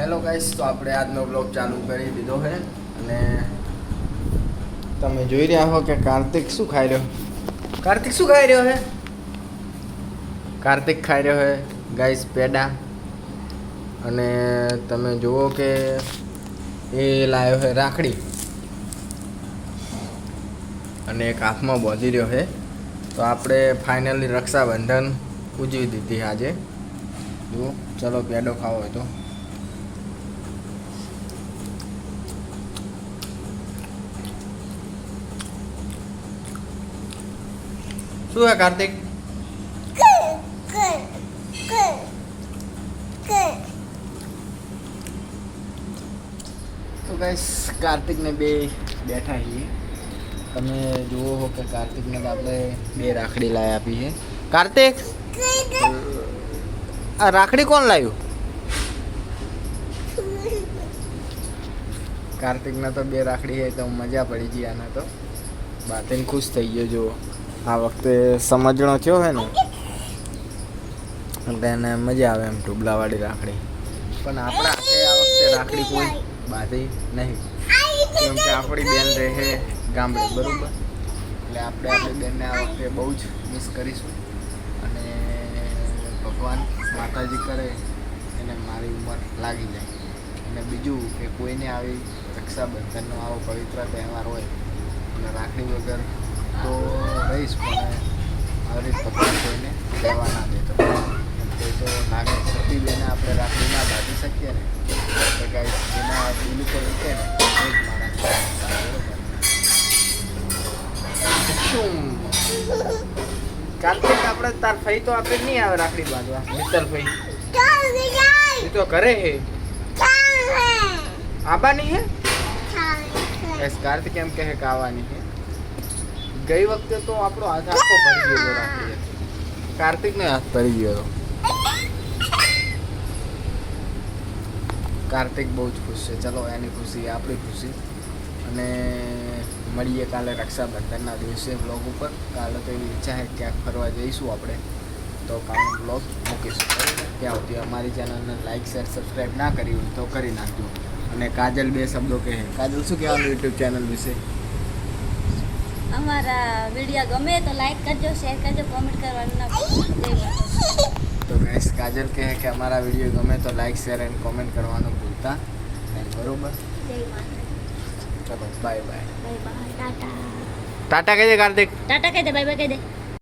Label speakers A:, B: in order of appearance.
A: Hello guys, તો આપણે આજનો બ્લોગ ચાલુ કરી દીધો છે અને તમે જોઈ રહ્યા હો કે કાર્તિક શું ખાઈ રહ્યો. કાર્તિક શું ખાઈ રહ્યો છે? કાર્તિક ખાઈ રહ્યો છે ગાઈસ પેડા. અને તમે જુઓ કે એ લાવ્યો છે રાખડી અને એક હાથમાં બાંધી રહ્યો છે. તો આપણે ફાઇનલી રક્ષાબંધન ઉજવી દીધી આજે. જુઓ, ચલો પેડો ખાવો હોય તો. શું હે કાર્તિક? તો ગાઈસ કાર્તિકને બે બેઠા છીએ. તમે જુઓ હો કે કાર્તિકને આપણે બે રાખડી લાવી આપી છે. કાર્તિક, આ રાખડી કોણ લાવ્યું? કાર્તિકને તો બે રાખડી છે તો મજા પડી ગઈ. આને તો બાતેન ખુશ થઈ ગયો. જુઓ, આ વખતે સમજણો થયો છે ને એટલે એને મજા આવે એમ ઢુબલાવાળી રાખડી. પણ આપણા હાથે આ વખતે રાખડી કોઈ બાંધી નહીં, કેમ કે આપણી બેન રહે ગામડે, બરાબર. એટલે આપણે આપણી બેનને આ વખતે બહુ જ મિસ કરીશું. અને ભગવાન માતાજી કરે એને મારી ઉંમર લાગી જાય. અને બીજું કે કોઈને આવી રક્ષાબંધનનો આવો પવિત્ર તહેવાર હોય અને રાખડી વગર તો રહીશ, પણ આવી રીતે ભગવાન કોઈને લેવા ના દેતો. તે તો લાગે સતી બેને આપણે રાખડી ના બાંધી શકીએ ને, તો ગાઈસ જેના દિલ ઉપર ઉઠે ને એ જ માણસ. શું કાર્તિક, આપણે તાર ફઈ તો આપણે નહીં આવે રાખડી બાંધવા. મિત્તલ ફઈ એ તો ઘરે હે. આબાની હે? એસ કાર્તિક એમ કહે કે આવવાની હે. ગઈ વખતે તો આપણો હાથ આખો ભરી ગયો હતો રાખડી. કાર્તિકનો હાથ ભરી ગયો હતો. કાર્તિક બહુ જ ખુશ છે. ચલો, એની ખુશી આપણી ખુશી. અને મળીએ કાલે રક્ષાબંધનના દિવસે બ્લોગ ઉપર. કાલે તો એવી ઈચ્છા છે ક્યાંક ફરવા જઈશું આપણે, તો કાલનો બ્લોગ મૂકીશું. ત્યાં સુધી અમારી ચેનલને લાઈક, શેર, સબસ્ક્રાઈબ ના કરી હોય તો કરી નાખજો. અને કાજલ બે શબ્દો કહે. કાજલ, શું કહેવાનું યુટ્યુબ ચેનલ વિશે?
B: અમારા વિડીયો ગમે તો લાઈક કરજો, શેર કરજો, કોમેન્ટ કરવાનું ના ભૂલતા.
A: તો ગાઈસ, કાજલ કહે કે અમારા વિડીયો ગમે તો લાઈક, શેર એન્ડ કોમેન્ટ કરવાનું ભૂલતા નહીં, બરોબર? ચલો, bye bye.
B: Bye bye, Tata.
A: Tata કહી દે કાર્તિક.
B: ટાટા કહી દે, બાય બાય કહી દે.